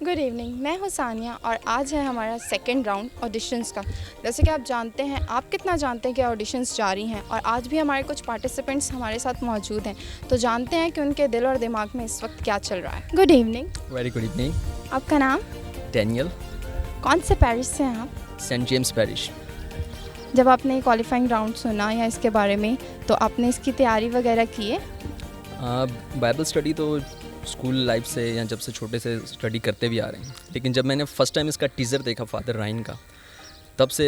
Good evening, मैं हूँ सानिया और आज है हमारा सेकंड राउंड ऑडिशंस का। जैसे कि आप जानते हैं, आप कितना जानते हैं कि ऑडिशंस जारी हैं और आज भी हमारे कुछ पार्टिसिपेंट्स हमारे साथ मौजूद हैं, तो जानते हैं कि उनके दिल और दिमाग में इस वक्त क्या चल रहा है। Good evening. Very good evening. आपका नाम? डैनियल। कौन से पैरिश से हैं आप? Saint James parish. जब आपने क्वालिफाइंग राउंड सुना या इसके बारे में, तो आपने इसकी तैयारी वगैरह की है? बाइबल स्टडी तो स्कूल लाइफ से या जब से छोटे से स्टडी करते भी आ रहे हैं, लेकिन जब मैंने फ़र्स्ट टाइम इसका टीज़र देखा फादर राइन का, तब से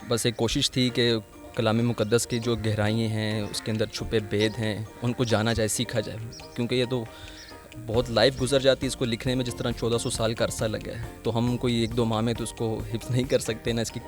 बस एक कोशिश थी कि कलाम मुक़द्दस की जो गहराइयाँ हैं, उसके अंदर छुपे भेद हैं, उनको जाना जाए, सीखा जाए। क्योंकि ये तो बहुत लाइफ गुजर जाती है इसको लिखने में, जिस तरह 1400 साल का अरसा लगा है, तो हम कोई 1-2 माह में तो उसको हिफ्ज़ नहीं कर सकते ना इसकी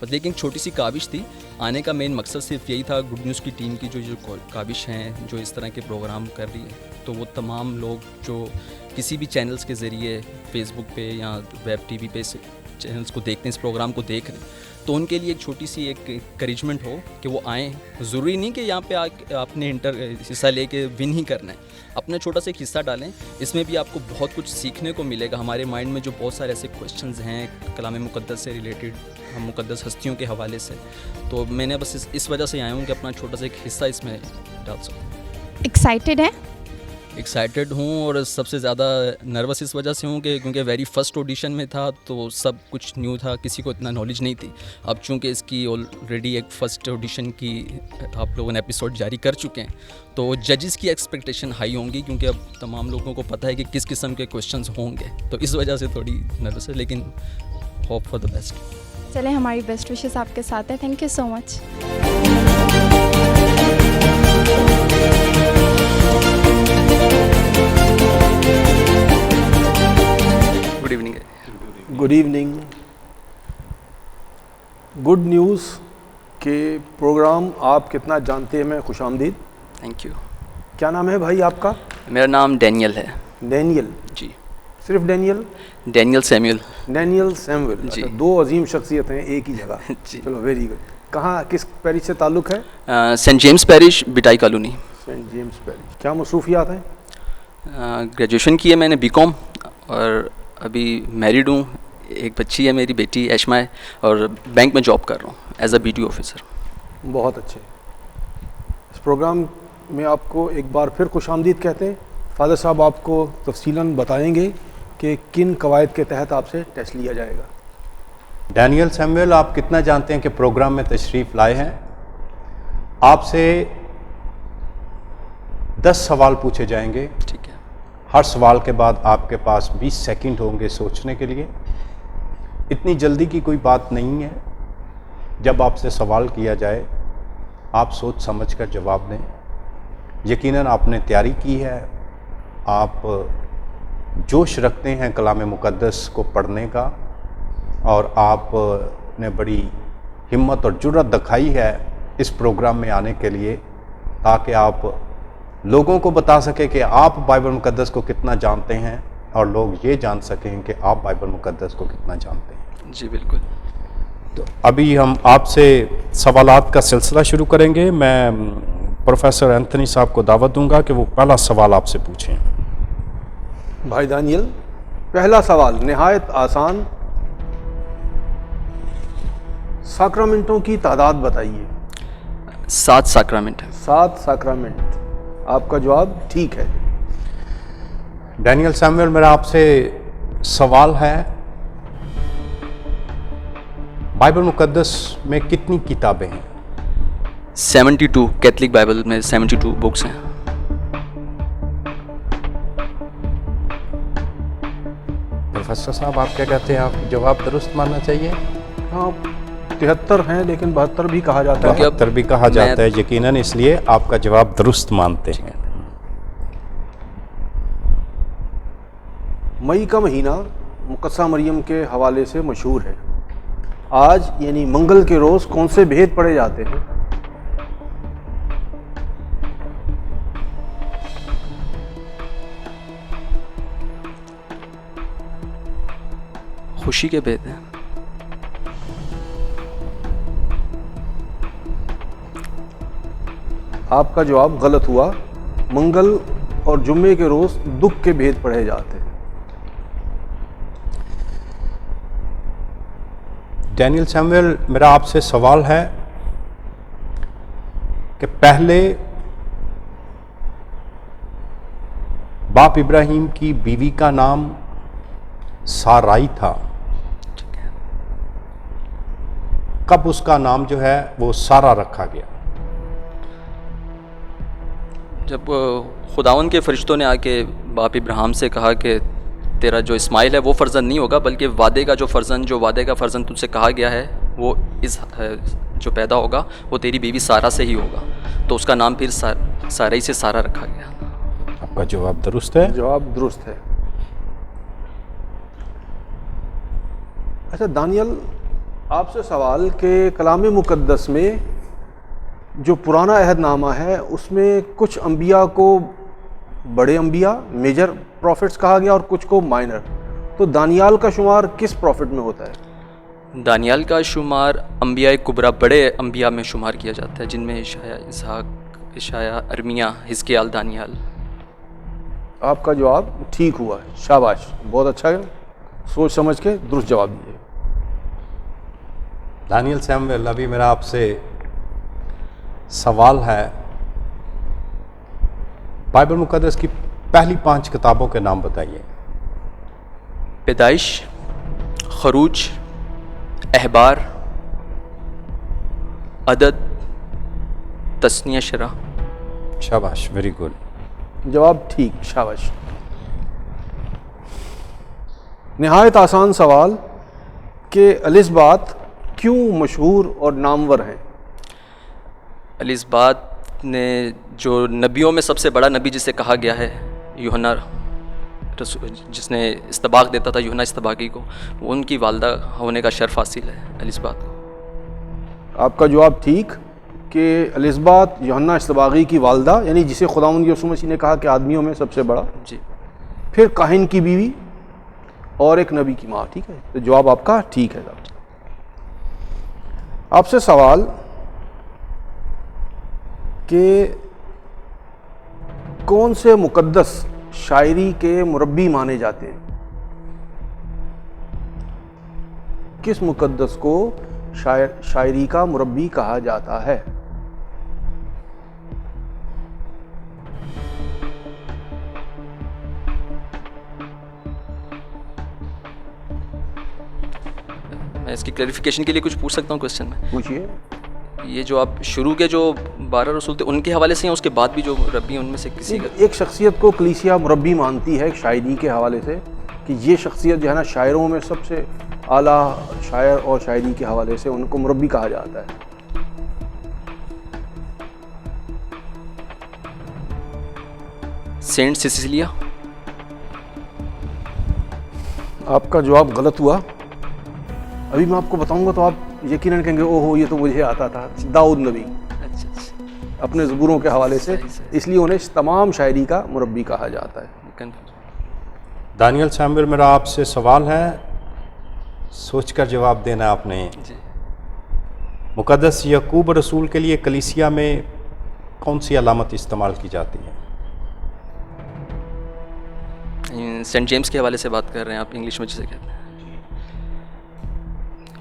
बस। लेकिन छोटी सी काविश थी। आने का मेन मकसद सिर्फ यही था, गुड न्यूज़ की टीम की जो काविश हैं, जो इस तरह के प्रोग्राम कर रही है, तो वो तमाम लोग जो किसी भी चैनल्स के ज़रिए फेसबुक पे या वेब टीवी पे चैनल्स को देखते हैं, इस प्रोग्राम को देख रहे हैं, तो उनके लिए एक छोटी सी एक इंकरेजमेंट हो कि वो आएँ। ज़रूरी नहीं कि यहाँ पे आपने हिस्सा लेके विन ही करना है, अपना छोटा सा एक हिस्सा डालें। इसमें भी आपको बहुत कुछ सीखने को मिलेगा। हमारे माइंड में जो बहुत सारे ऐसे क्वेश्चंस हैं कलाम मुक़द्दस से रिलेटेड, हम मुक़द्दस हस्तियों के हवाले से, तो मैंने बस इस वजह से आया हूँ कि अपना छोटा सा एक हिस्सा इसमें डाल सकूँ। एक्साइटेड है? एक्साइटेड हूँ और सबसे ज़्यादा नर्वस इस वजह से हूँ कि क्योंकि वेरी फर्स्ट ऑडिशन में था, तो सब कुछ न्यू था, किसी को इतना नॉलेज नहीं थी। अब चूँकि इसकी ऑलरेडी एक फ़र्स्ट ऑडिशन की आप लोगों ने एपिसोड जारी कर चुके हैं, तो जजेस की एक्सपेक्टेशन हाई होंगी, क्योंकि अब तमाम लोगों को पता है कि किस किस्म के क्वेश्चंस होंगे, तो इस वजह से थोड़ी नर्वस है, लेकिन होप फॉर द बेस्ट। चलें, हमारी बेस्ट विशेस आपके साथ है। Thank you so much. Good evening. Good evening. Good news के प्रोग्राम आप कितना जानते हैं में खुशामदीद। Thank you. क्या नाम है भाई आपका? मेरा नाम डैनियल है। डैनियल जी। सिर्फ Daniel? Daniel Samuel. Daniel Samuel. जी। अच्छा, दो अजीम शख्सियत हैं एक ही जगह। जी। चलो, वेरी गुड। कहाँ, किस पैरिश से ताल्लुक़ है? सेंट जेम्स पैरिश, बिटाई कॉलोनी। Saint James parish. क्या मसरूफियात हैं? ग्रेजुएशन की है मैंने बीकॉम, और अभी मैरिड हूँ, एक बच्ची है मेरी बेटी ऐशमा है, और बैंक में जॉब कर रहा हूँ एज अ BDO ऑफिसर। बहुत अच्छे। इस प्रोग्राम में आपको एक बार फिर खुशामदीद कहते हैं। फ़ादर साहब आपको तफसीलन बताएंगे कि किन कवायद के तहत आपसे टेस्ट लिया जाएगा। डैनियल सैमुअल, आप कितना जानते हैं कि प्रोग्राम में तशरीफ़ लाए हैं? आपसे 10 सवाल पूछे जाएंगे। ठीक है। हर सवाल के बाद आपके पास 20 सेकंड होंगे सोचने के लिए। इतनी जल्दी की कोई बात नहीं है। जब आपसे सवाल किया जाए, आप सोच समझ कर जवाब दें। यकीनन आपने तैयारी की है, आप जोश रखते हैं कलाम मुक़द्दस को पढ़ने का, और आपने बड़ी हिम्मत और जुर्रत दिखाई है इस प्रोग्राम में आने के लिए, ताकि आप लोगों को बता सकें कि आप बाइबल मुक़द्दस को कितना जानते हैं, और लोग ये जान सकें कि आप बाइबल मुक़द्दस को कितना जानते हैं। जी बिल्कुल। तो अभी हम आपसे सवालात का सिलसिला शुरू करेंगे। मैं प्रोफेसर एंथनी साहब को दावत दूंगा कि वो पहला सवाल आपसे पूछें। भाई दानियल, पहला सवाल निहायत आसान। साक्रामेंटों की तादाद बताइए। 7 साक्रामेंट है। 7 साक्रामेंट। आपका जवाब ठीक है। डैनियल सैमुअल, मेरा आपसे सवाल है, बाइबल मुक़द्दस में कितनी किताबें हैं? 72। कैथलिक बाइबल में 72 बुक्स हैं। प्रोफेसर साहब, आप क्या कहते हैं? आप जवाब दुरुस्त मानना चाहिए? हाँ, 73 हैं, लेकिन 72 भी कहा जाता है। 72 भी कहा जाता है यकीनन, इसलिए आपका जवाब दुरुस्त मानते हैं। मई का महीना मुक़द्दसा मरियम के हवाले से मशहूर है। आज यानी मंगल के रोज़ कौन से भेद पढ़े जाते हैं? खुशी के भेद हैं। आपका जवाब गलत हुआ। मंगल और जुम्मे के रोज़ दुख के भेद पढ़े जाते हैं। डैनियल सैमुअल, मेरा आपसे सवाल है कि पहले बाप इब्राहिम की बीवी का नाम साराई था, कब उसका नाम जो है वो सारा रखा गया? जब खुदावन के फरिश्तों ने आके बाप इब्राहिम से कहा कि तेरा जो इस्माइल है वो फ़र्जंद नहीं होगा, बल्कि वादे का फ़र्जंद तुझसे कहा गया है वो जो पैदा होगा वो तेरी बीवी सारा से ही होगा, तो उसका नाम फिर साराई से सारा रखा गया। आपका जवाब दुरुस्त है। जवाब दुरुस्त है। अच्छा दानियल, आपसे सवाल के कलाम मुक़द्दस में जो पुराना अहदनामा है उसमें कुछ अंबिया को बड़े अंबिया, मेजर प्रॉफिट्स कहा गया और कुछ को माइनर, तो दानियाल का शुमार किस प्रॉफिट में होता है? दानियाल का शुमार अंबिया कुबरा, बड़े अंबिया में शुमार किया जाता है, जिनमें इशाया, इसहाक, इशाया, अरमिया, हिजकियाल, दानियाल। आपका जवाब ठीक हुआ है, शाबाश, बहुत अच्छा है, सोच समझ के दुरुस्त जवाब दीजिए। दानियल सैमुअल, अभी मेरा आपसे सवाल है, बाइबल मुक़द्दस की पहली 5 किताबों के नाम बताइए। पैदाइश, खरूज, अहबार, अदद, तस्निया शरा। शाबाश, वेरी गुड। जवाब ठीक, शाबाश। निहायत आसान सवाल कि एलिज़बात क्यों मशहूर और नामवर हैं? एलिज़बात ने जो नबियों में सबसे बड़ा नबी जिसे कहा गया है, यूहन्ना, जिसने इस्तबाक देता था यूहन्ना इस्तबाकी को, वो उनकी वालदा होने का शर्फ हासिल है एलिज़बात को। आपका जवाब ठीक कि एलिज़बात यूहन्ना इस्तबाकी की वालदा, यानी जिसे खुदावंद यीशु मसीह ने कहा कि आदमियों में सबसे बड़ा, जी। फिर काहिन की बीवी और एक नबी की माँ, ठीक है, तो जवाब आपका ठीक है। आपसे सवाल कि कौन से मुक़द्दस शायरी के मुरब्बी माने जाते हैं? किस मुक़द्दस को शायरी का मुरब्बी कहा जाता है? मैं इसकी क्लैरिफिकेशन के लिए कुछ पूछ सकता हूँ क्वेश्चन में? पूछिए। ये जो आप शुरू के जो 12 रसूल थे उनके हवाले से, या उसके बाद भी जो रब्बी उनमें से किसी का? एक शख्सियत को कलीसिया मुरब्बी मानती है शायरी के हवाले से कि ये शख्सियत जो है ना, शायरों में सबसे आला शायर और शायरी के हवाले से उनको मुरब्बी कहा जाता है। Saint Cecilia. आपका जवाब गलत हुआ। अभी मैं आपको बताऊंगा तो आप यकीनन कहेंगे ओहो ये तो मुझे आता था। दाऊद नबी, अच्छा, अपने ज़बूरों के हवाले से, सही। इसलिए उन्हें तमाम शायरी का मुरब्बी कहा जाता है। दानियल सैमुअल, मेरा आपसे सवाल है, सोचकर जवाब देना आपने। जी। मुक़द्दस याकूब रसूल के लिए कलीसिया में कौन सी अलामत इस्तेमाल की जाती है? सेंट जेम्स के हवाले से बात कर रहे हैं आप, इंग्लिश में जिसे कहते हैं।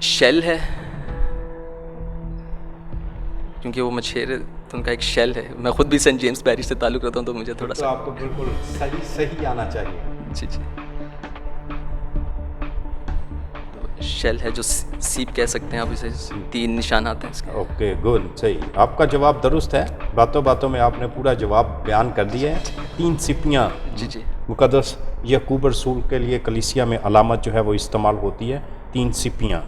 शेल है, क्योंकि वो मछेरे, तो उनका एक शेल है। मैं खुद भी सेंट जेम्स पैरिश से ताल्लुक़ रखता हूँ, तो मुझे थोड़ा तो सा आपको बिल्कुल सही आना चाहिए। जी। तो शेल है, जो सीप कह सकते हैं आप इसे, 3 निशान आते हैं इसके। ओके, गुड, सही। आपका जवाब दुरुस्त है। बातों बातों में आपने पूरा जवाब बयान कर दिया है। 3 सिपियाँ जी। मुक़द्दस याकूब रसूल के लिए कलीसिया में अलामत जो है वो इस्तेमाल होती है, 3 सिपियाँ।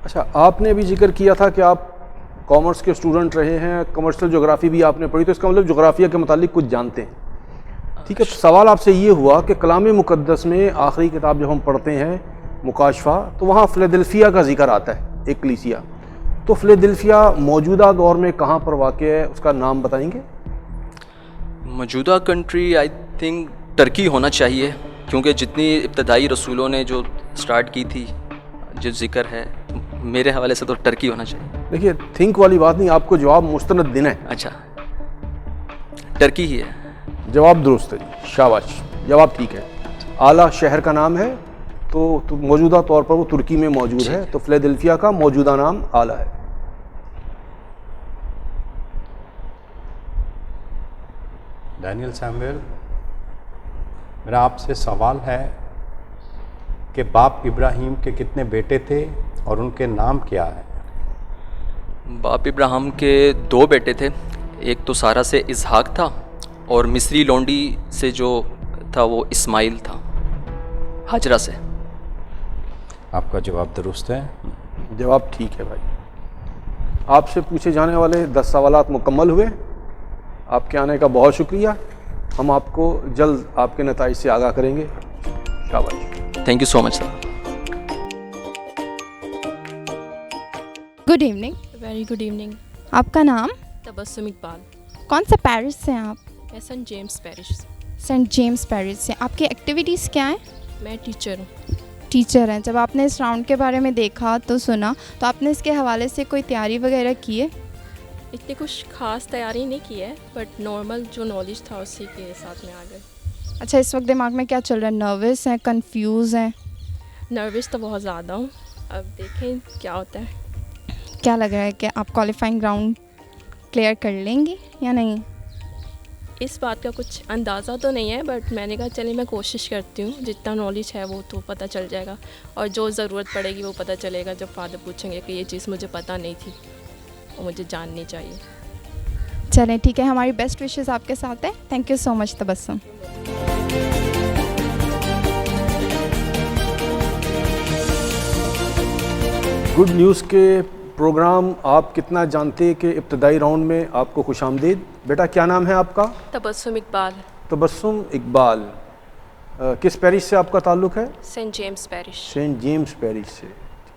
अच्छा, आपने भी जिक्र किया था कि आप कॉमर्स के स्टूडेंट रहे हैं, कमर्शियल जोग्राफ़ी भी आपने पढ़ी, तो इसका मतलब जोग्राफिया के मुतालिक कुछ जानते हैं, ठीक है। तो सवाल आपसे ये हुआ कि कलाम मुक़द्दस में आखिरी किताब जब हम पढ़ते हैं मुकाशफा, तो वहाँ फ़िलडेल्फिया का जिक्र आता है, एक कलीसिया। तो फ़िलडेल्फिया मौजूदा दौर में कहाँ पर वाक़ है, उसका नाम बताएंगे? मौजूदा कंट्री आई थिंक टर्की होना चाहिए, क्योंकि जितनी इब्तदाई रसूलों ने जो स्टार्ट की थी, जो जिक्र है, मेरे हवाले से तो टर्की होना चाहिए। देखिए, थिंक वाली बात नहीं, आपको जवाब मुस्तनद देना है। अच्छा, टर्की ही है। जवाब दुरुस्त है जी, शाबाश, जवाब ठीक है। आला शहर का नाम है तो मौजूदा तौर पर वो तुर्की में मौजूद है, तो फिलाडेल्फिया का मौजूदा नाम आला है। डैनियल सैमुअल, मेरा आपसे सवाल है कि बाप इब्राहिम के कितने बेटे थे और उनके नाम क्या है? बाप इब्राहिम के 2 बेटे थे, एक तो सारा से इसहाक था और मिस्री लौंडी से जो था वो इस्माइल था, हाजरा से। आपका जवाब दुरुस्त है। जवाब ठीक है भाई। आपसे पूछे जाने वाले 10 सवालात मुकम्मल हुए। आपके आने का बहुत शुक्रिया। हम आपको जल्द आपके नताइज से आगाह करेंगे। शाबाश। Thank you so much sir. Good evening. Very good evening. आपका नाम? तबस्सुम इकबाल। कौन सा पैरिस से हैं आप? मैं सेंट जेम्स पैरिश से। सेंट जेम्स पैरिस से। आपकी एक्टिविटीज़ क्या हैं? मैं टीचर हूँ। टीचर हैं। जब आपने इस राउंड के बारे में देखा तो सुना, तो आपने इसके हवाले से कोई तैयारी वगैरह की है? इतनी कुछ खास तैयारी नहीं की है, बट नॉर्मल जो नॉलेज था उसी के साथ में आ गए। अच्छा, इस वक्त दिमाग में क्या चल रहा है? नर्वस हैं, कंफ्यूज हैं? नर्वस तो बहुत ज़्यादा हूँ, अब देखें क्या होता है। क्या लग रहा है कि आप क्वालिफाइंग राउंड क्लियर कर लेंगी या नहीं? इस बात का कुछ अंदाज़ा तो नहीं है, बट मैंने कहा चलिए मैं कोशिश करती हूँ। जितना नॉलेज है वो तो पता चल जाएगा, और जो ज़रूरत पड़ेगी वो पता चलेगा जब फादर पूछेंगे कि ये चीज़ मुझे पता नहीं थी और मुझे जाननी चाहिए। चलें ठीक है, हमारी बेस्ट विशेस आपके साथ है। Thank you so much Tabassum. Good news के प्रोग्राम आप कितना जानते के इब्तदाई राउंड में आपको खुशामदीद। बेटा क्या नाम है आपका? तबस्सुम इकबाल। तबस्सुम इकबाल। किस पैरिश से आपका ताल्लुक़ है? Saint James parish. Saint James parish से।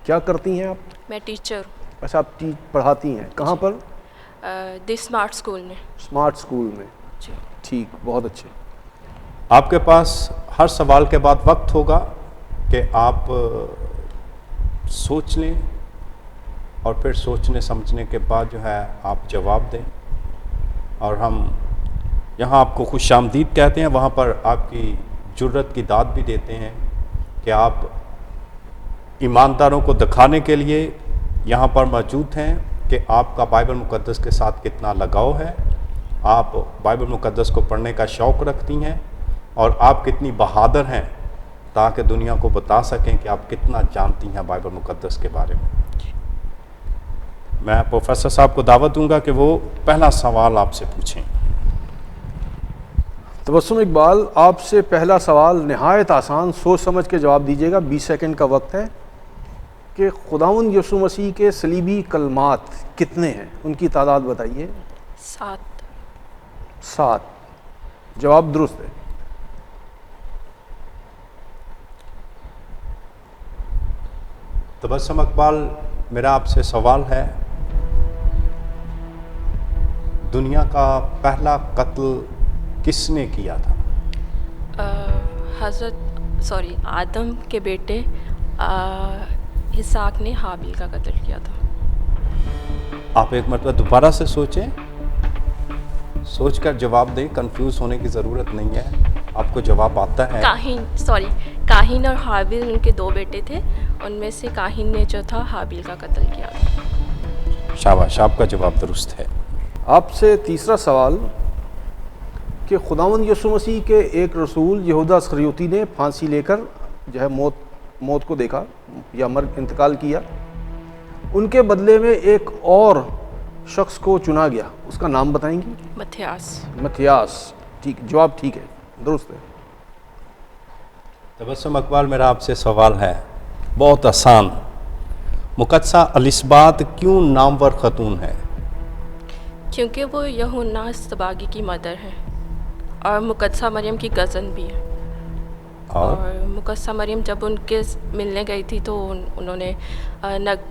क्या करती हैं आप? मैं टीचर हूँ। अच्छा, आप पढ़ाती हैं कहाँ पर? द स्मार्ट स्कूल में। स्मार्ट स्कूल में। जी। ठीक, बहुत अच्छे। आपके पास हर सवाल के बाद वक्त होगा कि आप सोच लें और फिर सोचने समझने के बाद जो है आप जवाब दें। और हम यहाँ आपको खुशामदीद कहते हैं, वहाँ पर आपकी जुर्रत की दाद भी देते हैं कि आप ईमानदारों को दिखाने के लिए यहाँ पर मौजूद हैं कि आपका बाइबल मुक़द्दस के साथ कितना लगाव है, आप बाइबल मुक़द्दस को पढ़ने का शौक़ रखती हैं और आप कितनी बहादुर हैं, ताकि दुनिया को बता सकें कि आप कितना जानती हैं बाइबल मुक़द्दस के बारे में। मैं प्रोफेसर साहब को दावत दूंगा कि वो पहला सवाल आपसे पूछें। तबस्सुम इकबाल, आपसे पहला सवाल नहायत आसान, सोच समझ के जवाब दीजिएगा। 20 सेकंड का वक्त है कि खुदावंद यीशु मसीह के सलीबी कलमात कितने हैं, उनकी तादाद बताइए। 7। 7। जवाब दुरुस्त है। तबस्सुम इकबाल, मेरा आपसे सवाल है, दुनिया का पहला कत्ल किसने किया था? आदम के बेटे इसहाक ने हाबिल का कत्ल किया था। आप एक मरतबा दोबारा से सोचें, सोचकर जवाब दें, कंफ्यूज होने की ज़रूरत नहीं है, आपको जवाब आता है। काहिन और हाबिल उनके 2 बेटे थे, उनमें से काहिन ने जो था हाबिल का कत्ल किया था। शाबाश, आपका जवाब दुरुस्त है। आपसे तीसरा सवाल कि खुदावंद यीशु मसीह के एक रसूल यहूदा इस्करियोती ने फांसी लेकर जो है मौत को देखा या इंतकाल किया, उनके बदले में एक और शख्स को चुना गया, उसका नाम बताएंगी? मथियास। ठीक, जवाब ठीक है, दुरुस्त है। तबस्सुम इकबाल, मेरा आपसे सवाल है बहुत आसान, मुकद्दसा एलिसबात क्यों नामवर खतून है? क्योंकि वो यूहन्ना इस्तबागी की मदर है और मुकद्दसा मरियम की कज़न भी है। और मुकद्दसा मरियम जब उनके मिलने गई थी तो उन्होंने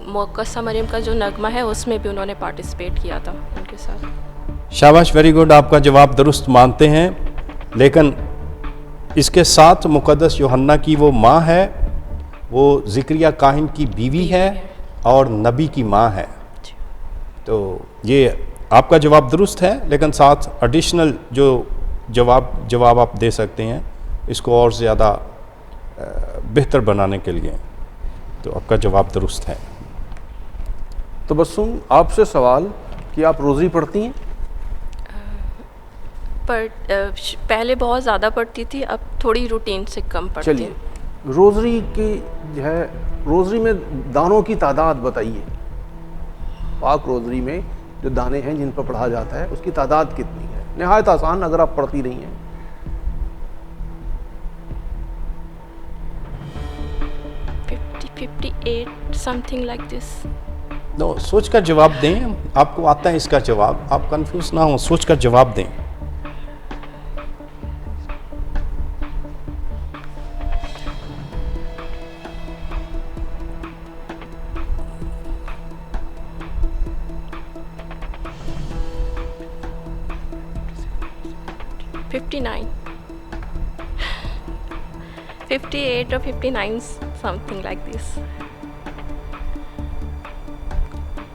मुकद्दसा मरियम का जो नगमा है उसमें भी उन्होंने पार्टिसिपेट किया था उनके साथ। शाबाश, वेरी गुड, आपका जवाब दुरुस्त मानते हैं, लेकिन इसके साथ मुकद्दस यूहन्ना की वो माँ है, वो ज़िक्रिया काहिन की बीवी है और नबी की माँ है। तो ये आपका जवाब दुरुस्त है, लेकिन साथ एडिशनल जो जवाब आप दे सकते हैं, इसको और ज़्यादा बेहतर बनाने के लिए। तो आपका जवाब दुरुस्त है। तबस्सुम, आपसे सवाल कि आप रोज़री पढ़ती हैं? पर पहले बहुत ज़्यादा पढ़ती थी, अब थोड़ी रूटीन से कम पढ़ती चलिए, हूँ। रोज़री की जो है, रोज़री में दानों की तादाद बताइए। पाक रोज़री में जो दाने हैं जिन पर पढ़ा जाता है उसकी तादाद कितनी है? नहायत आसान, अगर आप पढ़ती नहीं हैं। 58 समथिंग लाइक दिस। नो, सोच कर जवाब दें। आपको आता है इसका जवाब, आप कंफ्यूज ना हो, सोच कर जवाब दें। $59 58 or 59 something like this।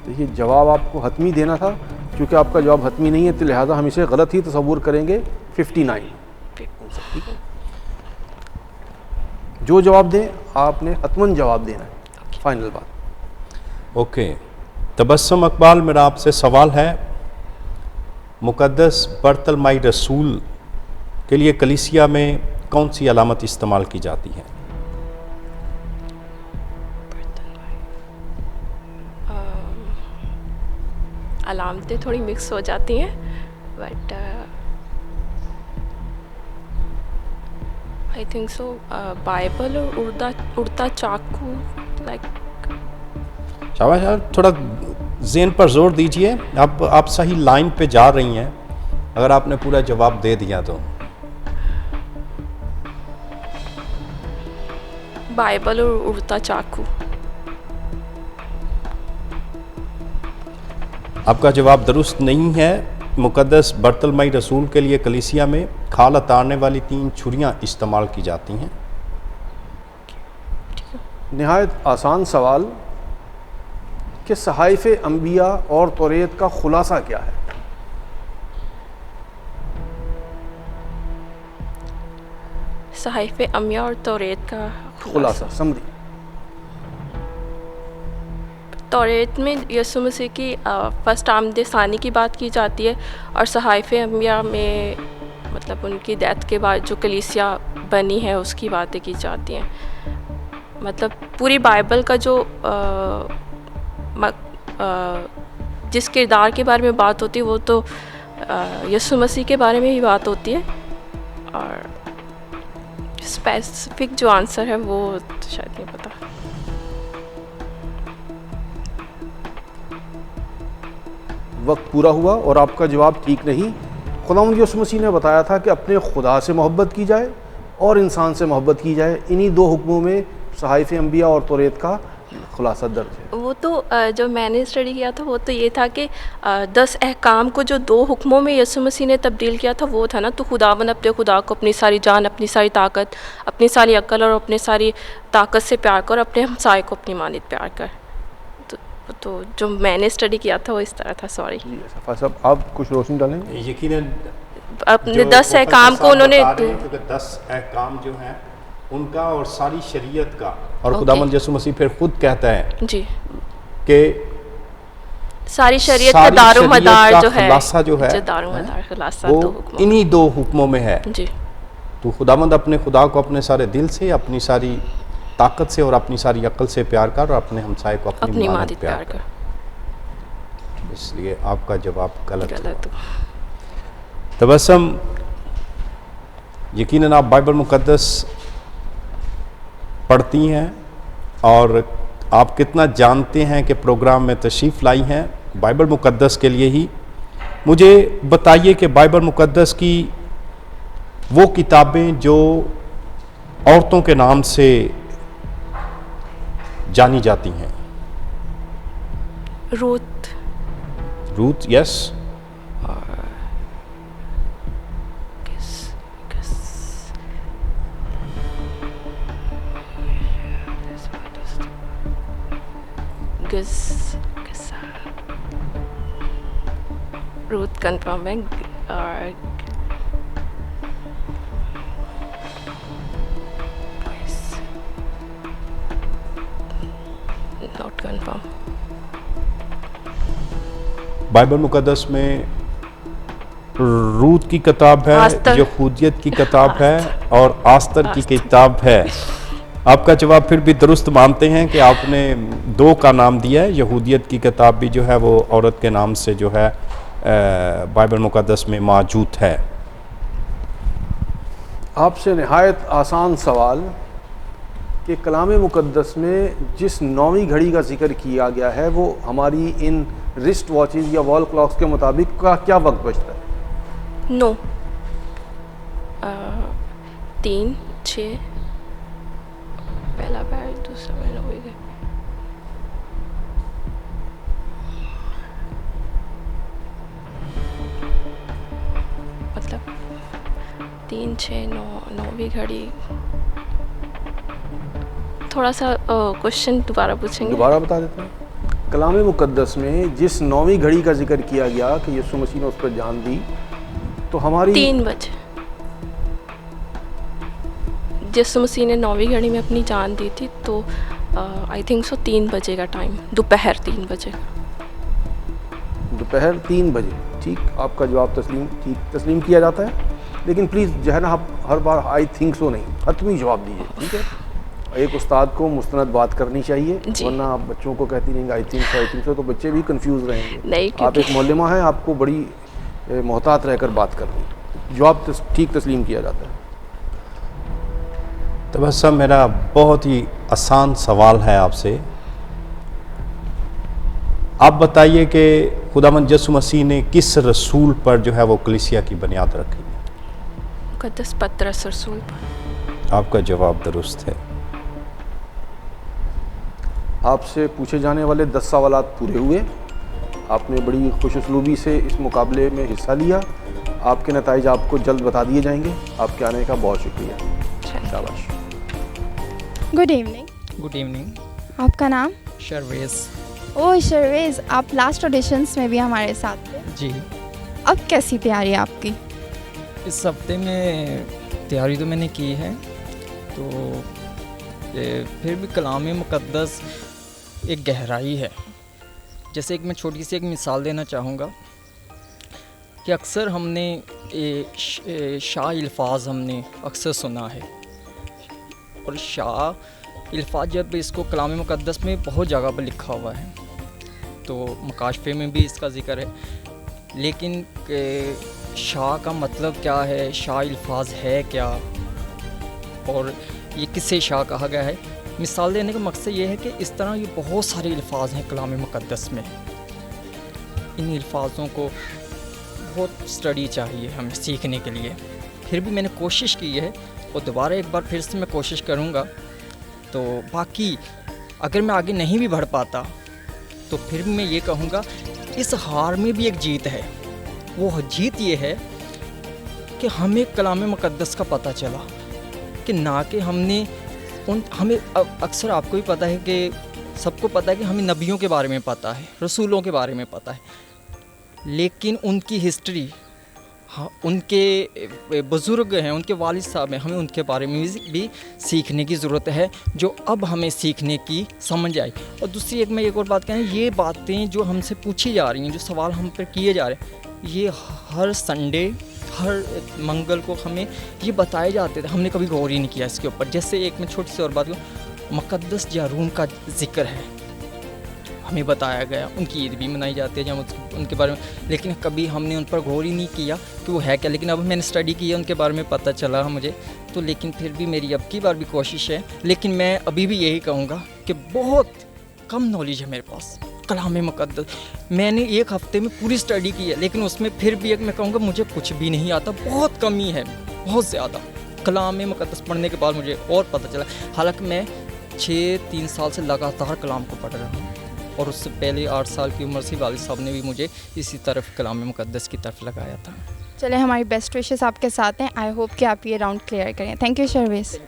देखिए, जवाब आपको हतमी देना था, क्योंकि आपका जवाब हतमी नहीं है तो लिहाजा हम इसे गलत ही तस्वुर करेंगे। 59। ठीक है, जो जवाब दें आपने हतमन जवाब देना है। फाइनल बात। ओके, तबस्सुम अकबाल, मेरा आपसे सवाल है, मुक़द्दस बर्तलमाई रसूल के लिए कलीसिया में कौन सी अलामत इस्तेमाल की जाती है? अलामतें थोड़ी मिक्स हो जाती हैं, but I think so Bible और उड़ता चाकू, लाइक। शाबाश यार, थोड़ा ज़हन पर जोर दीजिए। आप सही लाइन पे जा रही हैं, अगर आपने पूरा जवाब दे दिया तो। बाइबल और उड़ता चाकू। आपका जवाब दुरुस्त नहीं है। मुक़द्दस बर्तलमाई रसूल के लिए कलीसिया में खाल उतारने वाली 3 छुरियाँ इस्तेमाल की जाती हैं। नहायत आसान सवाल कि सहाइफ़े अंबिया और तौरेत का खुलासा क्या है? सहाइफ़े अमिया और तौरेत का खुलासा, समरी। तौरेत में यीशु मसीह की फर्स्ट आमद सानी की बात की जाती है, और सहाइफ़े अम्बिया में मतलब उनकी डेथ के बाद जो कलीसिया बनी है उसकी बातें की जाती हैं। मतलब पूरी बाइबल का जो जिस किरदार के बारे में बात होती है वो तो यीशु मसीह के बारे में ही बात होती है, और स्पेसिफिक जो आंसर है वो तो शायद नहीं पता। वक्त पूरा हुआ और आपका जवाब ठीक नहीं। खुदावंद यीशु मसीह ने बताया था कि अपने खुदा से मोहब्बत की जाए और इंसान से मोहब्बत की जाए। इन्हीं 2 हुक्मों में सहाइफ़े अंबिया और तौरेत का खुलासा दर्ज है। वो तो जो मैंने स्टडी किया था वो तो ये था कि 10 अहकाम को जो 2 हुक्मों में यीशु मसीह ने तब्दील किया था वो था ना, तो खुदावन अपने खुदा को अपनी सारी जान, अपनी सारी ताकत, अपनी सारी अक्ल और अपनी सारी ताकत से प्यार कर, अपने हमसाए को अपनी मानित प्यार कर। तो जो मैंने स्टडी किया था वो इस तरह था। सॉरी जी सफ़ा साहब, आप कुछ रोशनी डालेंगे? यकीनन अपने 10 अहकाम को उन्होंने 10 अहकाम जो हैं उनका और सारी शरीयत का, और खुदावंद यीशु मसीह फिर खुद कहता है जी कि सारी शरीयत का दारोमदार जो है, खुलासा जो है दारोमदार खुलासा वो 2 हुक्मों इन्हीं 2 हुक्मों में है। जी। तो खुदावंद अपने खुदा को अपने सारे दिल से, अपनी सारी ताकत से और अपनी सारी अक्ल से प्यार कर, और अपने हमसाए को अपनी मानित प्यार कर। इसलिए आपका जवाब गलत हुआ। तबस्सुम, यकीनन आप बाइबल मुक़द्दस पढ़ती हैं और आप कितना जानते हैं कि प्रोग्राम में तशरीफ़ लाई हैं बाइबल मुक़द्दस के लिए ही। मुझे बताइए कि बाइबल मुक़द्दस की वो किताबें जो औरतों के नाम से जानी जाती हैं। Ruth, yes. रूथ कंफर्म है, और कंफर्म। बाइबल मुकद्दस में रूत की किताब है, आस्तर। यहूदियत की किताब है और आस्तर की किताब है। आपका जवाब फिर भी दुरुस्त मानते हैं कि आपने दो का नाम दिया है। यहूदियत की किताब भी जो है वो औरत के नाम से जो है बाइबल मुकद्दस में मौजूद है। आपसे नहायत आसान सवाल कि कलाम मुकद्दस में जिस 9वीं घड़ी का जिक्र किया गया है वो हमारी इन रिस्ट वॉचेस या वॉल क्लॉक्स के मुताबिक का क्या वक्त बचता है? 9, 3, 6, पहला पैर दूसरा पैर हो गया। मतलब 3, 6, 9, 9वीं घड़ी। थोड़ा सा क्वेश्चन दोबारा पूछेंगे? दोबारा बता देते हैं। कलाम मुकद्दस में जिस 9वीं घड़ी का जिक्र किया गया कि यीशु मसीह ने उस पर जान दी, तो हमारी 3 बजे यीशु मसीह ने 9वीं घड़ी में अपनी जान दी थी, तो आई थिंक सो 3 बजे का टाइम, दोपहर 3 बजे। दोपहर 3 बजे। ठीक, आपका जवाब तस्लीम किया जाता है। लेकिन प्लीज़ जो है ना, आप हर बार आई थिंक सो नहीं, हतमी जवाब दीजिए, ठीक है? एक उस्ताद को मुस्तनद बात करनी चाहिए, वरना आप बच्चों को कहती रहेंगे आई थिंक सो, तो बच्चे भी कंफ्यूज रहेंगे। नहीं, आप एक मौलमा हैं, आपको बड़ी मोहतात रहकर बात करनी। जवाब ठीक तस्लीम किया जाता है। तो बस सब मेरा बहुत ही आसान सवाल है आपसे। आप बताइए कि खुदावंद यीशु मसीह ने किस रसूल पर जो है वो कलीसिया की बुनियाद रखी? मुकद्दस पतरस रसूल पर। आपका जवाब दुरुस्त है। आपसे पूछे जाने वाले 10 सवालात पूरे हुए। आपने बड़ी खुशउस्लूबी से इस मुकाबले में हिस्सा लिया। आपके नताइज आपको जल्द बता दिए जाएंगे। आपके आने का बहुत शुक्रिया। शाबाश। Good evening. Good evening. आपका नाम? शर्वेज। ओह शर्वेज, आप लास्ट ऑडिशंस में भी हमारे साथ थे। जी। अब कैसी तैयारी है आपकी? इस हफ्ते में तैयारी तो मैंने की है, तो फिर भी कलाम मुकद्दस एक गहराई है। जैसे एक मैं छोटी सी एक मिसाल देना चाहूँगा कि अक्सर हमने शाह अल्फाज हमने अक्सर सुना है, और शाह अल्फाज जब इसको कलाम मुकद्दस में बहुत जगह पर लिखा हुआ है, तो मकाशफे में भी इसका ज़िक्र है, लेकिन शाह का मतलब क्या है, शाह अल्फाज है क्या, और ये किसे शाह कहा गया है। मिसाल देने का मकसद ये है कि इस तरह ये बहुत सारे अल्फाज हैं कलाम मुकद्दस में। इन अल्फाजों को बहुत स्टडी चाहिए हमें सीखने के लिए। फिर भी मैंने कोशिश की है, और दोबारा एक बार फिर से मैं कोशिश करूँगा। तो बाकी अगर मैं आगे नहीं भी बढ़ पाता, तो फिर भी मैं ये कहूँगा, इस हार में भी एक जीत है। वो जीत ये है कि हमें कलाम मुकद्दस का पता चला, कि ना कि हमें अक्सर आपको भी पता है कि सबको पता है कि हमें नबियों के बारे में पता है, रसूलों के बारे में पता है, लेकिन उनकी हिस्ट्री, हाँ, उनके बुज़ुर्ग हैं, उनके वालिद साहब हैं, हमें उनके बारे में भी सीखने की ज़रूरत है, जो अब हमें सीखने की समझ आई। और दूसरी एक और बात कहें, ये बातें जो हमसे पूछी जा रही हैं, जो सवाल हम पर किए जा रहे हैं, ये हर संडे, हर मंगल को हमें ये बताए जाते थे। हमने कभी गौर ही नहीं किया इसके ऊपर। जैसे एक मैं छोटी सी और बात करूँ, मुक़द्दस जारून का जिक्र है, हमें बताया गया, उनकी ईद भी मनाई जाती है जब उनके बारे में, लेकिन कभी हमने उन पर गौर ही नहीं किया कि वो है क्या। लेकिन अब मैंने स्टडी की है, उनके बारे में पता चला मुझे, तो लेकिन फिर भी मेरी अब की बार भी कोशिश है। लेकिन मैं अभी भी यही कहूँगा कि बहुत कम नॉलेज है मेरे पास कलाम मुकद्दस। मैंने एक हफ़्ते में पूरी स्टडी की है, लेकिन उसमें फिर भी मैं कहूँगा मुझे कुछ भी नहीं आता, बहुत कमी है, बहुत ज़्यादा। कलाम मुकद्दस पढ़ने के बाद मुझे और पता चला। हालांकि मैं 3 साल से लगातार कलाम को पढ़ रहा हूँ, और उससे पहले 8 साल की उम्र से वालिद साहब ने भी मुझे इसी तरफ कलाम मुकद्दस की तरफ लगाया था। चले, हमारी बेस्ट विशेस आपके साथ हैं। आई होप कि आप ये राउंड क्लियर करें। थैंक यू शर्वेज।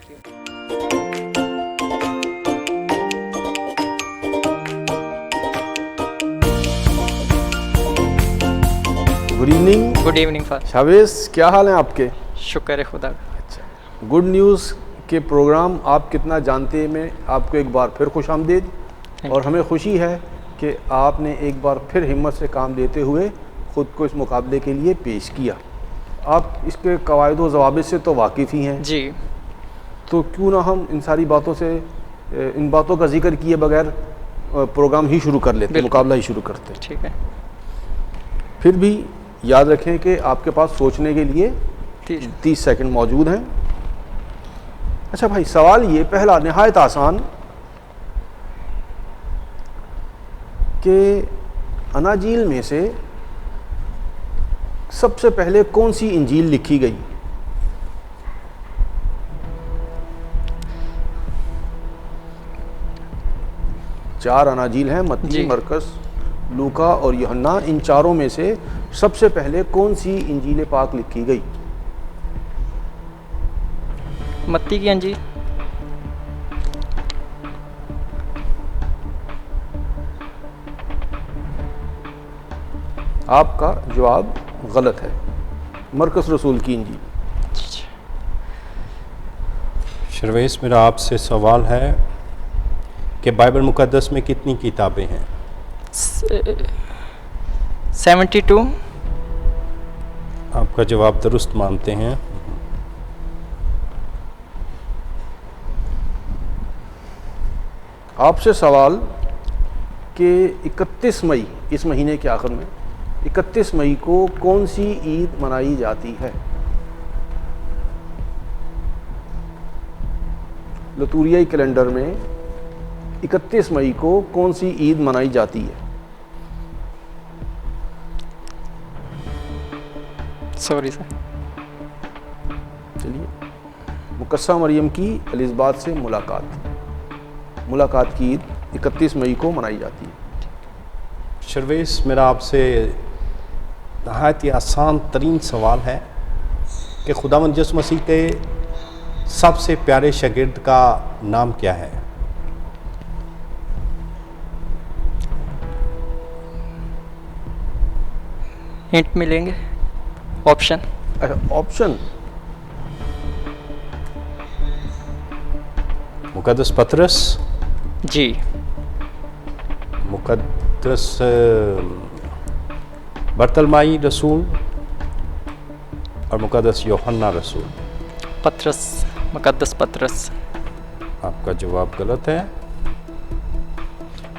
Good evening. Good evening father. शावेज, क्या हाल है आपके? शुक्र है खुदा। अच्छा, गुड न्यूज़ के प्रोग्राम आप कितना जानते हैं में आपको एक बार फिर खुश आमदीद। और हमें खुशी है कि आपने एक बार फिर हिम्मत से काम लेते हुए ख़ुद को इस मुकाबले के लिए पेश किया। आप इसके कवायद व ज़वाबित से तो वाकिफ़ ही हैं, जी। तो क्यों ना हम इन सारी बातों से, इन बातों का जिक्र किए बगैर प्रोग्राम ही शुरू कर लेते, मुकाबला ही शुरू करते हैं। ठीक है। फिर भी याद रखें कि आपके पास सोचने के लिए 30 सेकंड मौजूद हैं। अच्छा भाई, सवाल ये पहला निहायत आसान कि अनाजील में से सबसे पहले कौन सी इंजील लिखी गई? चार अनाजील हैं, मत्ती, मरकस, लूका और यूहन्ना। इन चारों में से सबसे पहले कौन सी इंजील पाक लिखी गई? मत्ती की अंजील। आपका जवाब गलत है, मरकस रसूल की इंजील। शर्वेश, मेरा आपसे सवाल है कि बाइबल मुक़द्दस में कितनी किताबें हैं? 72। आपका जवाब दुरुस्त मानते हैं। आपसे सवाल कि 31 मई, इस महीने के आखिर में 31 मई को कौन सी ईद मनाई जाती है? लतूरियाई कैलेंडर में 31 मई को कौन सी ईद मनाई जाती है? Sorry sir. चलिए, मुकस्सा मरियम की एलिज़ाबेथ से मुलाकात की ईद 31 मई को मनाई जाती है। शर्वेश, मेरा आपसे नहायत ही आसान तरीन सवाल है कि खुदावंद यसु मसीह के सबसे प्यारे शागिर्द का नाम क्या है? हिंट मिलेंगे? ऑप्शन? ऑप्शन मुकद्दस पतरस, जी। मुकद्दस बर्तलमाई रसूल और मुकद्दस यूहन्ना रसूल। पतरस, मुकद्दस पतरस। आपका जवाब गलत है।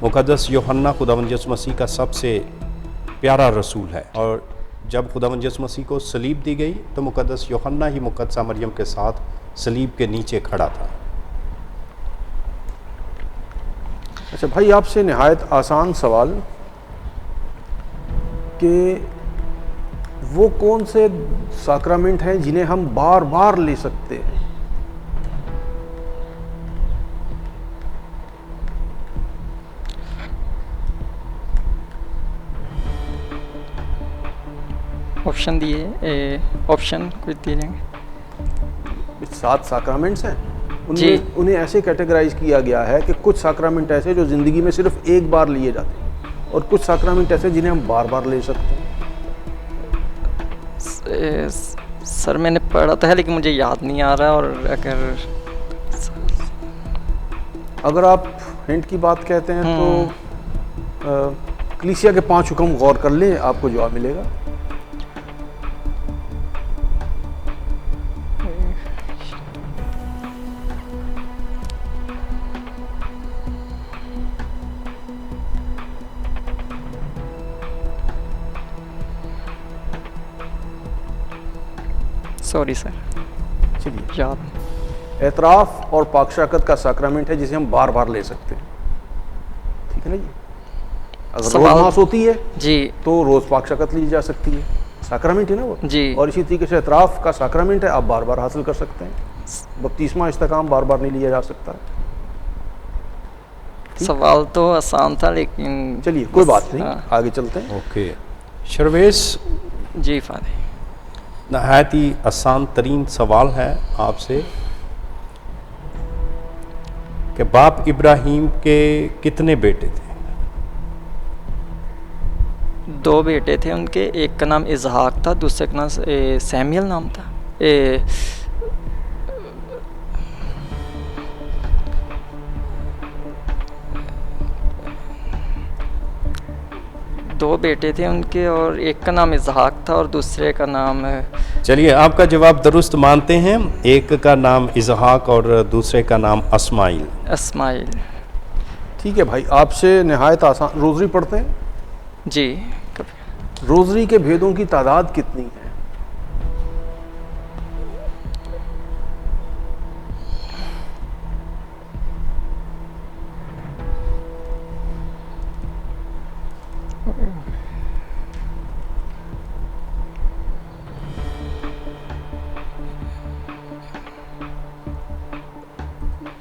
मुकद्दस यूहन्ना खुदावंद यसु मसीह का सबसे प्यारा रसूल है, और जब खुदावंद यसु मसीह को सलीब दी गई तो मुकद्दस यूहन्ना ही मुकद्दसा मरियम के साथ सलीब के नीचे खड़ा था। अच्छा भाई, आपसे निहायत आसान सवाल कि वो कौन से साक्रामेंट हैं जिन्हें हम बार बार ले सकते हैं? ऑप्शन दिए, ऑप्शन कुछ दे देंगे? 7 साक्रामेंट्स हैं, जी। उन्हें ऐसे कैटेगराइज किया गया है कि कुछ साक्रामेंट ऐसे जो ज़िंदगी में सिर्फ एक बार लिए जाते हैं, और कुछ साक्रामेंट ऐसे जिन्हें हम बार बार ले सकते हैं। सर मैंने पढ़ा तो है लेकिन मुझे याद नहीं आ रहा, और अगर आप हिंट की बात कहते हैं तो कलीसिया के 5 हुक्म गौर कर लें, आपको जवाब मिलेगा। सॉरी सर, चलिए, याद। एतराफ़ और पाकशाकत का साक्रामेंट है जिसे हम बार बार ले सकते हैं, ठीक है ना जी? अगर रोज़ मास होती है जी तो रोज़ पाकशाकत ली जा सकती है, साक्रामेंट है ना वो जी। और इसी तरीके से एतराफ़ का साक्रामेंट है, आप बार बार हासिल कर सकते हैं। बपतिस्मा इस्तेकाम बार बार नहीं लिया जा सकता। सवाल तो आसान था लेकिन चलिए, कोई बात नहीं, हाँ। आगे चलते हैं। ओके शर्वेश, जी फादर। नहायत ही आसान तरीन सवाल है आपसे कि बाप इब्राहीम के कितने बेटे थे? 2 बेटे थे उनके, एक का नाम इजहाक था, दूसरे का नाम सैमुअल नाम था। 2 बेटे थे उनके, और एक का नाम इजहाक था और दूसरे का नाम चलिए, आपका जवाब दुरुस्त मानते हैं। एक का नाम इजहाक और दूसरे का नाम अस्माइल। इस्माइल। ठीक है भाई, आपसे नहायत आसान। रोज़री पढ़ते हैं? जी कभी। रोज़री के भेदों की तादाद कितनी है?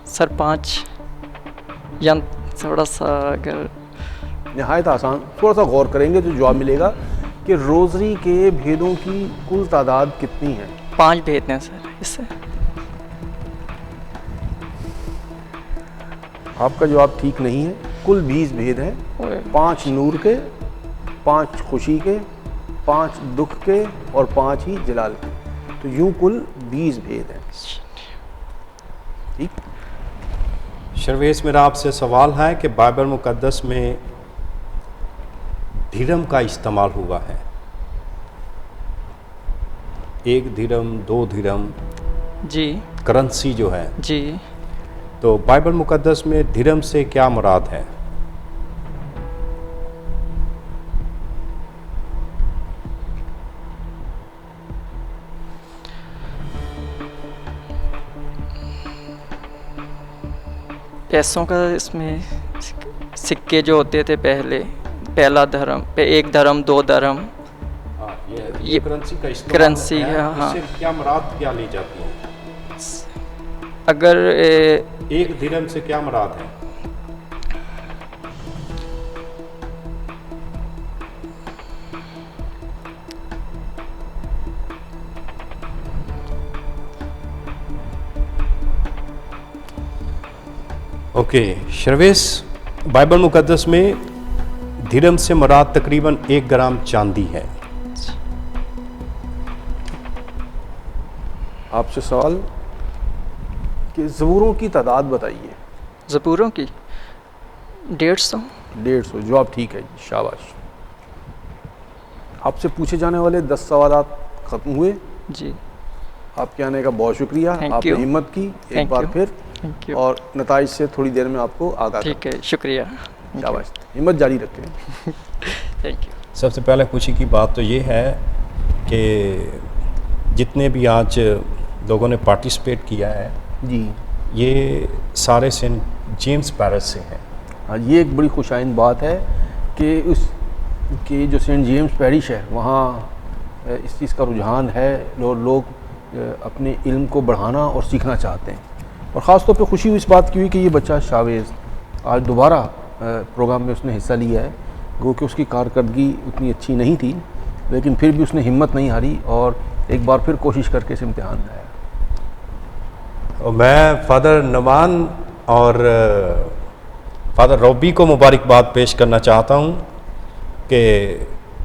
सर 5, या थोड़ा सा अगर नहायत आसान, थोड़ा सा गौर करेंगे तो जवाब मिलेगा कि रोज़री के भेदों की कुल तादाद कितनी है। 5 भेद हैं सर इससे। आपका जवाब ठीक नहीं है। कुल 20 भेद हैं। 5 नूर के, 5 खुशी के, 5 दुख के और 5 ही जलाल के। तो यूं कुल 20 भेद हैं। ठीक। शर्वेश, मेरा आपसे सवाल है कि बाइबल मुकद्दस में दिरहम का इस्तेमाल हुआ है। 1 दिरहम, 2 दिरहम, जी करेंसी जो है। जी। तो बाइबल मुकद्दस में दिरहम से क्या मुराद है? पैसों का इसमें सिक्के जो होते थे पहले, पहला धर्म पे 1 धर्म, 2 धर्म, ये करेंसी का इस्तेमाल करेंसी होता है, हाँ। इससे क्या मुराद क्या ली जाती है? अगर 1 दिरहम से क्या मुराद है? ओके शर्वेश, बाइबल मुकद्दस में दिरहम से मुराद तकरीबन 1 ग्राम चांदी है। आपसे सवाल कि ज़बूरों की तादाद बताइए। ज़बूरों की 150। 150, जवाब ठीक है जी, शाबाश। आपसे पूछे जाने वाले 10 सवाल ख़त्म हुए। जी आपके आने का बहुत शुक्रिया। Thank आपने you. हिम्मत की एक Thank बार you. फिर, थैंक यू। और नताइज से थोड़ी देर में आपको आगाह ठीक है, शुक्रिया। करें। शाबाश, हिम्मत जारी रखें। Thank you. सबसे पहले खुशी की बात तो ये है कि जितने भी आज लोगों ने पार्टिसिपेट किया है, जी ये सारे सेंट जेम्स पैरिश से हैं। हाँ, ये एक बड़ी खुशाइंद बात है कि जो सेंट जेम्स पैरिश है वहाँ इस चीज़ का रुझान है और लोग अपने इल्म को बढ़ाना और सीखना चाहते हैं। और ख़ास तौर पे खुशी इस बात की हुई कि ये बच्चा शावेज़ आज दोबारा प्रोग्राम में उसने हिस्सा लिया है। गो कि उसकी कारकर्दगी उतनी अच्छी नहीं थी, लेकिन फिर भी उसने हिम्मत नहीं हारी और एक बार फिर कोशिश करके इस इम्तिहान में आया। और मैं फ़ादर नमान और फ़ादर रॉबी को मुबारकबाद पेश करना चाहता हूँ कि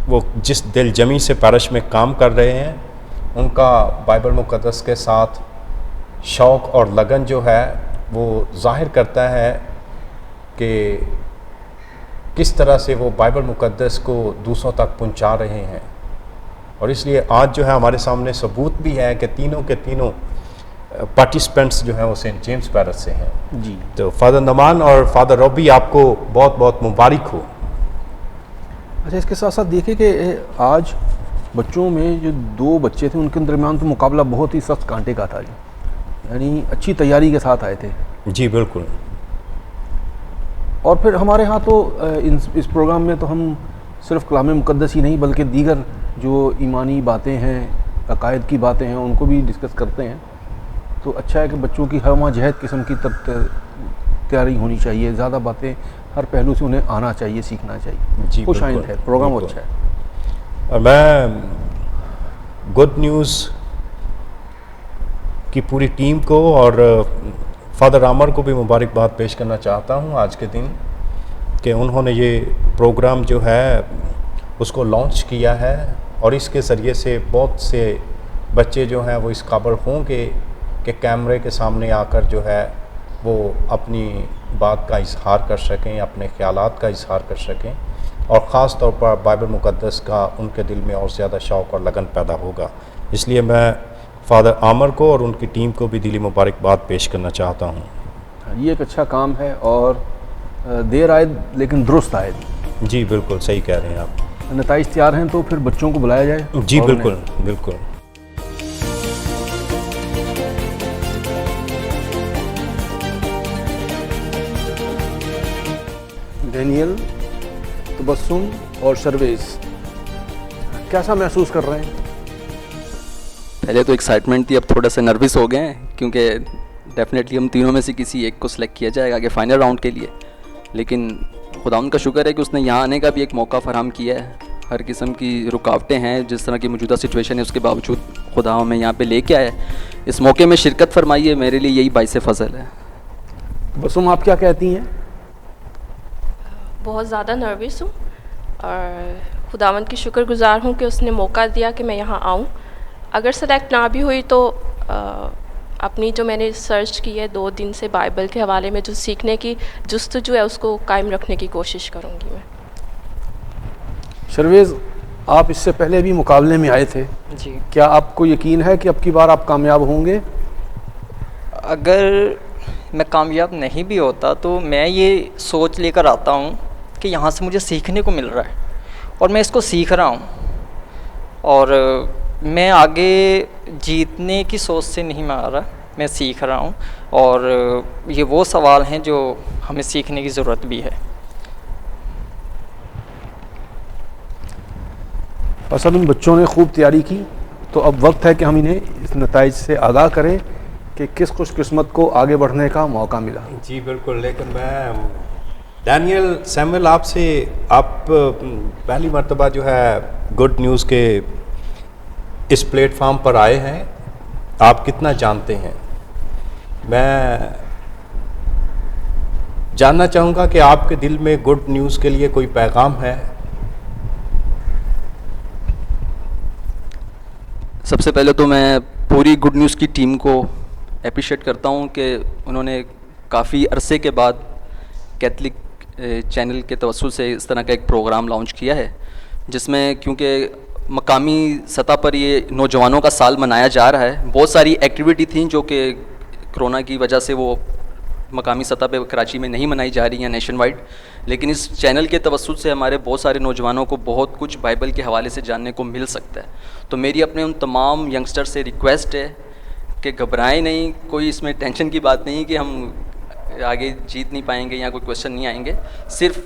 वो जिस दिल जमी से पैरिश में काम कर रहे हैं, उनका बाइबल मुकद्दस के साथ शौक़ और लगन जो है वो ज़ाहिर करता है कि किस तरह से वो बाइबल मुकद्दस को दूसरों तक पहुंचा रहे हैं। और इसलिए आज जो है हमारे सामने सबूत भी है कि तीनों के तीनों पार्टिसिपेंट्स जो हैं वो सेंट जेम्स पैरिश से हैं। जी, तो फ़ादर नमान और फ़ादर रॉबी, आपको बहुत बहुत मुबारक हो। अच्छा, इसके साथ साथ देखिए कि आज बच्चों में जो 2 बच्चे थे उनके दरमियान तो मुकाबला बहुत ही सख्त कांटे का था जी, यानी अच्छी तैयारी के साथ आए थे। जी बिल्कुल। और फिर हमारे यहाँ तो इस प्रोग्राम में तो हम सिर्फ कलाम मुक़द्दस ही नहीं बल्कि दीगर जो ईमानी बातें हैं, अकायद की बातें हैं, उनको भी डिस्कस करते हैं। तो अच्छा है कि बच्चों की हमा जहद किस्म की तैयारी होनी चाहिए। ज़्यादा बातें हर पहलू से उन्हें आना चाहिए, सीखना चाहिए। जी खुशाइंद बिल्कुल, है प्रोग्राम, बिल्कुल। अच्छा है। और मैं गुड न्यूज़ की पूरी टीम को और फ़ादर आमर को भी मुबारकबाद पेश करना चाहता हूँ आज के दिन कि उन्होंने ये प्रोग्राम जो है उसको लॉन्च किया है और इसके ज़रिए से बहुत से बच्चे जो हैं वो इस काबिल होंगे कि कैमरे के सामने आकर जो है वो अपनी बात का इजहार कर सकें, अपने ख़यालात का इजहार कर सकें। और ख़ास तौर पर बाइबल मुक़द्दस का उनके दिल में और ज़्यादा शौक़ और लगन पैदा होगा। इसलिए मैं फ़ादर आमर को और उनकी टीम को भी दिली मुबारकबाद पेश करना चाहता हूँ। ये एक अच्छा काम है और देर आए लेकिन दुरुस्त आए। जी बिल्कुल सही कह रहे हैं आप। नताइज तैयार हैं तो फिर बच्चों को बुलाया जाए। जी बिल्कुल बिल्कुल। डैनियल, तबस्सुम और शर्वेज़ कैसा महसूस कर रहे हैं? पहले तो एक्साइटमेंट थी, अब थोड़ा सा नर्वस हो गए हैं क्योंकि डेफिनेटली हम तीनों में से किसी एक को सिलेक्ट किया जाएगा आगे फाइनल राउंड के लिए। लेकिन खुदावंद का शुक्र है कि उसने यहाँ आने का भी एक मौका फराहम किया है। हर किस्म की रुकावटें हैं, जिस तरह की मौजूदा सिचुएशन है उसके बावजूद खुदा हमें यहाँ पे लेके आया, इस मौके में शिरकत फरमाई है, मेरे लिए यही बाइस फ़ज़ल है। बसुम, आप क्या कहती हैं? बहुत ज़्यादा नर्वस हूँ और खुदावंद की शुक्रगुजार हूँ कि उसने मौका दिया कि मैं यहाँ आऊँ। अगर सेलेक्ट ना भी हुई तो अपनी जो मैंने सर्च की है 2 दिन से बाइबल के हवाले में जो सीखने की जुस्तजू है उसको कायम रखने की कोशिश करूँगी मैं। शर्वेज़, आप इससे पहले भी मुकाबले में आए थे जी। क्या आपको यकीन है कि अब की बार आप कामयाब होंगे? अगर मैं कामयाब नहीं भी होता तो मैं ये सोच लेकर आता हूँ कि यहाँ से मुझे सीखने को मिल रहा है और मैं इसको सीख रहा हूँ, और मैं आगे जीतने की सोच से नहीं मैं आ रहा, मैं सीख रहा हूँ। और ये वो सवाल हैं जो हमें सीखने की ज़रूरत भी है। बस अब इन बच्चों ने खूब तैयारी की तो अब वक्त है कि हम इन्हें इस नताइज से आगाह करें कि किस खुशकिस्मत को आगे बढ़ने का मौका मिला। जी बिल्कुल। लेकिन मैं डैनियल सैमुअल आपसे, आप पहली मर्तबा जो है गुड न्यूज़ के इस प्लेटफॉर्म पर आए हैं, आप कितना जानते हैं? मैं जानना चाहूँगा कि आपके दिल में गुड न्यूज़ के लिए कोई पैगाम है? सबसे पहले तो मैं पूरी गुड न्यूज़ की टीम को अप्रिशिएट करता हूँ कि उन्होंने काफ़ी अरसे के बाद कैथलिक चैनल के तवस्सुल से इस तरह का एक प्रोग्राम लॉन्च किया है, जिसमें क्योंकि मकामी सतह पर ये नौजवानों का साल मनाया जा रहा है, बहुत सारी एक्टिविटी थी जो कि कोरोना की वजह से वो मकामी सतह पे कराची में नहीं मनाई जा रही हैं नेशन वाइड, लेकिन इस चैनल के तवस्सुल से हमारे बहुत सारे नौजवानों को बहुत कुछ बाइबल के हवाले से जानने को मिल सकता है। तो मेरी अपने उन तमाम यंगस्टर से रिक्वेस्ट है कि घबराएं नहीं, कोई इसमें टेंशन की बात नहीं कि हम आगे जीत नहीं पाएंगे या कोई क्वेश्चन नहीं आएंगे। सिर्फ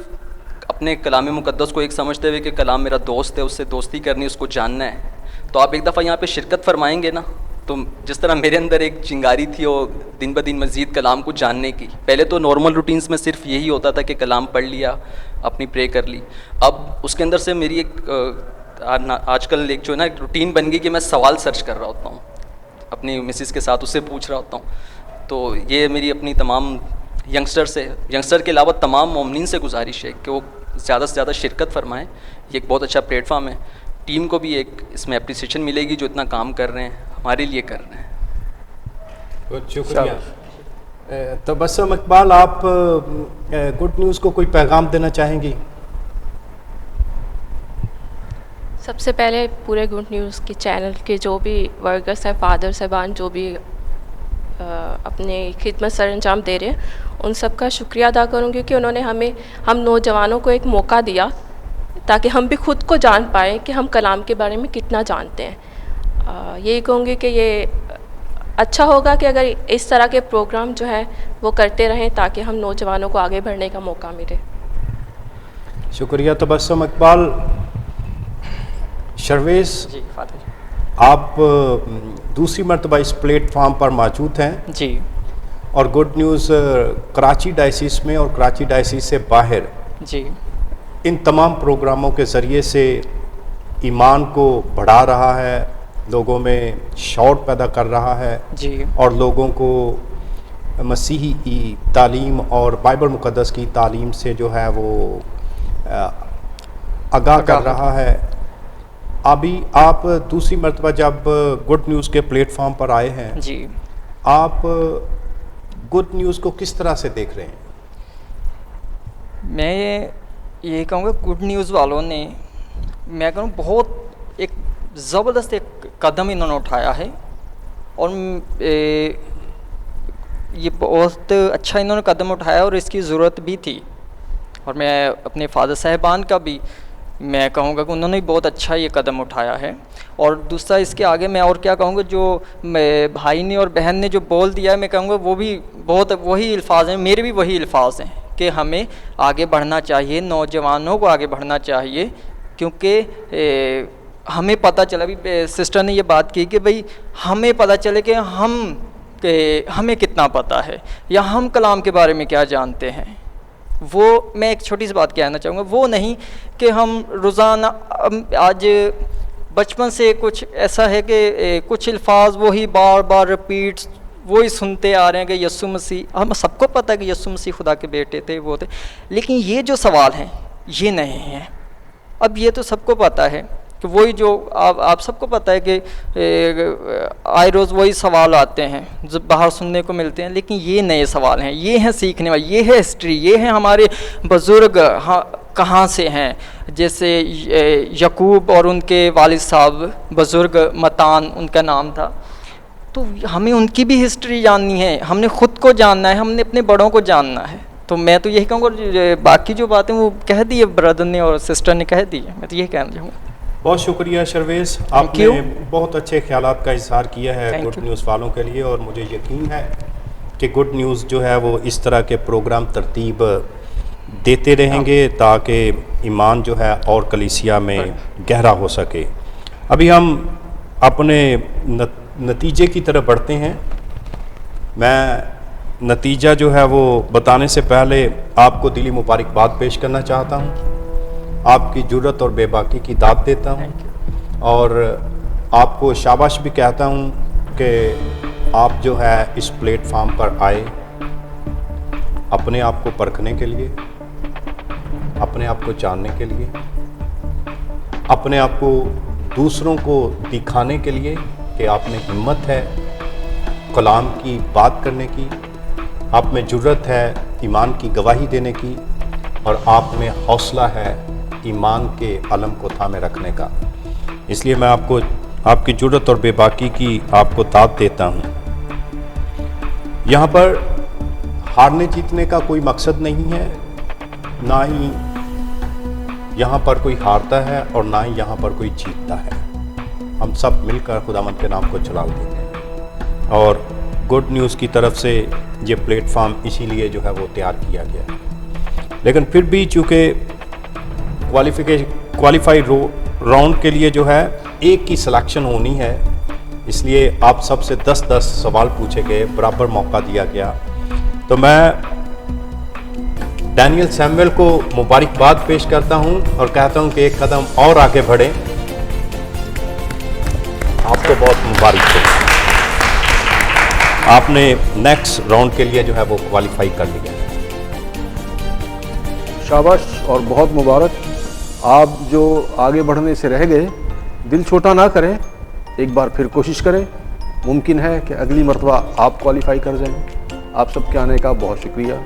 अपने कलाम मुक़द्दस को एक समझते हुए कि कलाम मेरा दोस्त है, उससे दोस्ती करनी, उसको जानना है। तो आप एक दफ़ा यहाँ पे शिरकत फरमाएंगे ना, तो जिस तरह मेरे अंदर एक चिंगारी थी वो दिन ब दिन मज़ीद कलाम को जानने की। पहले तो नॉर्मल रूटीन्स में सिर्फ यही होता था कि कलाम पढ़ लिया, अपनी प्रे कर ली। अब उसके अंदर से मेरी एक आजकल एक जो है ना एक रूटीन बन गई कि मैं सवाल सर्च कर रहा होता हूँ, अपनी मिसिस के साथ उससे पूछ रहा होता हूँ। तो ये मेरी अपनी तमाम यंगस्टर के अलावा तमाम मोमिनीन से गुजारिश है कि वो ज़्यादा से ज़्यादा शिरकत फरमाएँ। ये एक बहुत अच्छा प्लेटफॉर्म है, टीम को भी एक इसमें अप्रिसिएशन मिलेगी जो इतना काम कर रहे हैं, हमारे लिए कर रहे हैं। बहुत शुक्रिया। तबस्सुम इकबाल, आप गुड न्यूज़ को कोई पैगाम देना चाहेंगी? सबसे पहले पूरे गुड न्यूज़ के चैनल के जो भी वर्कर्स हैं, फादर साहबान जो भी अपने खिदमत सर अंजाम दे रहे हैं, उन सब का शुक्रिया अदा करूँगी कि उन्होंने हम नौजवानों को एक मौका दिया ताकि हम भी खुद को जान पाएँ कि हम कलाम के बारे में कितना जानते हैं। यही कहूँगी कि ये अच्छा होगा कि अगर इस तरह के प्रोग्राम जो है वो करते रहें ताकि हम नौजवानों को आगे बढ़ने का मौका मिले। शुक्रिया तबस्सुम इकबाल। शर्वेज़ जी फादर, आप दूसरी मर्तबा इस प्लेटफॉर्म पर मौजूद हैं जी। और गुड न्यूज़ कराची डायसिस में और कराची डायसिस से बाहर जी इन तमाम प्रोग्रामों के ज़रिए से ईमान को बढ़ा रहा है, लोगों में शौर पैदा कर रहा है जी, और लोगों को मसीही तालीम और बाइबल मुक़द्दस की तालीम से जो है वो आगाह कर रहा है। अभी आप दूसरी मर्तबा जब गुड न्यूज़ के प्लेटफॉर्म पर आए हैं जी, आप गुड न्यूज़ को किस तरह से देख रहे हैं? मैं यही कहूँगा गुड न्यूज़ वालों ने, मैं कहूँ बहुत एक ज़बरदस्त एक कदम इन्होंने उठाया है और ये बहुत अच्छा इन्होंने कदम उठाया और इसकी ज़रूरत भी थी। और मैं अपने फ़ादर साहिबान का भी मैं कहूँगा कि उन्होंने भी बहुत अच्छा ये कदम उठाया है। और दूसरा इसके आगे मैं और क्या कहूँगा, जो भाई ने और बहन ने जो बोल दिया है, मैं कहूँगा वो भी बहुत वही अल्फाज हैं, मेरे भी वही अल्फाज हैं कि हमें आगे बढ़ना चाहिए, नौजवानों को आगे बढ़ना चाहिए। क्योंकि हमें पता चला, अभी सिस्टर ने ये बात की कि भाई हमें पता चले कि हमें कितना पता है या हम कलाम के बारे में क्या जानते हैं। वो मैं एक छोटी सी बात कहना चाहूँगा, वो नहीं कि हम रोज़ाना आज बचपन से कुछ ऐसा है कि कुछ अल्फाज वही बार बार रिपीट वही सुनते आ रहे हैं कि यस्सु मसीह, हम सबको पता है कि यस्सु मसीह खुदा के बेटे थे, वो थे, लेकिन ये जो सवाल हैं ये नहीं हैं। अब ये तो सबको पता है कि वही जो आप सबको पता है कि आए रोज़ वही सवाल आते हैं जो बाहर सुनने को मिलते हैं, लेकिन ये नए सवाल हैं, ये हैं सीखने वाले, ये है हिस्ट्री, ये हैं हमारे बुज़ुर्ग कहाँ से हैं। जैसे यकूब और उनके वालिद साहब बुज़ुर्ग मतान उनका नाम था, तो हमें उनकी भी हिस्ट्री जाननी है, हमने ख़ुद को जानना है, हमने अपने बड़ों को जानना है। तो मैं तो यही कहूँगा, बाकी जो बातें वो कह दी है ब्रदर ने और सिस्टर ने कह दी है, मैं तो यही कहना चाहूँगा। बहुत शुक्रिया शर्वेश, आपने बहुत अच्छे ख्यालात का इज़हार किया है गुड न्यूज़ वालों के लिए, और मुझे यकीन है कि गुड न्यूज़ जो है वो इस तरह के प्रोग्राम तरतीब देते रहेंगे ताकि ईमान जो है और कलीसिया में गहरा हो सके। अभी हम अपने नतीजे की तरफ बढ़ते हैं। मैं नतीजा जो है वो बताने से पहले आपको दिली मुबारकबाद पेश करना चाहता हूँ। आपकी जुर्रत और बेबाकी की दाद देता हूँ और आपको शाबाश भी कहता हूँ कि आप जो है इस प्लेटफार्म पर आए अपने आप को परखने के लिए, अपने आप को जानने के लिए, अपने आप को दूसरों को दिखाने के लिए कि आप में हिम्मत है कलाम की बात करने की, आप में जुर्रत है ईमान की गवाही देने की, और आप में हौसला है ईमान के अलम को थामे रखने का। इसलिए मैं आपको आपकी जुर्रत और बेबाकी की आपको दाद देता हूँ। यहाँ पर हारने जीतने का कोई मकसद नहीं है, ना ही यहाँ पर कोई हारता है और ना ही यहाँ पर कोई जीतता है। हम सब मिलकर खुदावंद के नाम को चला देते हैं और गुड न्यूज़ की तरफ से ये प्लेटफार्म इसीलिए जो है वो तैयार किया गया है। लेकिन फिर भी चूँकि क्वालिफाई राउंड के लिए जो है एक की सिलेक्शन होनी है, इसलिए आप सबसे 10-10 सवाल पूछे गए, बराबर मौका दिया गया। तो मैं डैनियल सैमुअल को मुबारकबाद पेश करता हूं और कहता हूं कि एक कदम और आगे बढ़ें। आपको बहुत मुबारक हो, आपने नेक्स्ट राउंड के लिए जो है वो क्वालिफाई कर लिया। शाबाश और बहुत मुबारक। आप जो आगे बढ़ने से रह गए, दिल छोटा ना करें, एक बार फिर कोशिश करें, मुमकिन है कि अगली मर्तबा आप क्वालिफाई कर जाएं। आप सबके आने का बहुत शुक्रिया।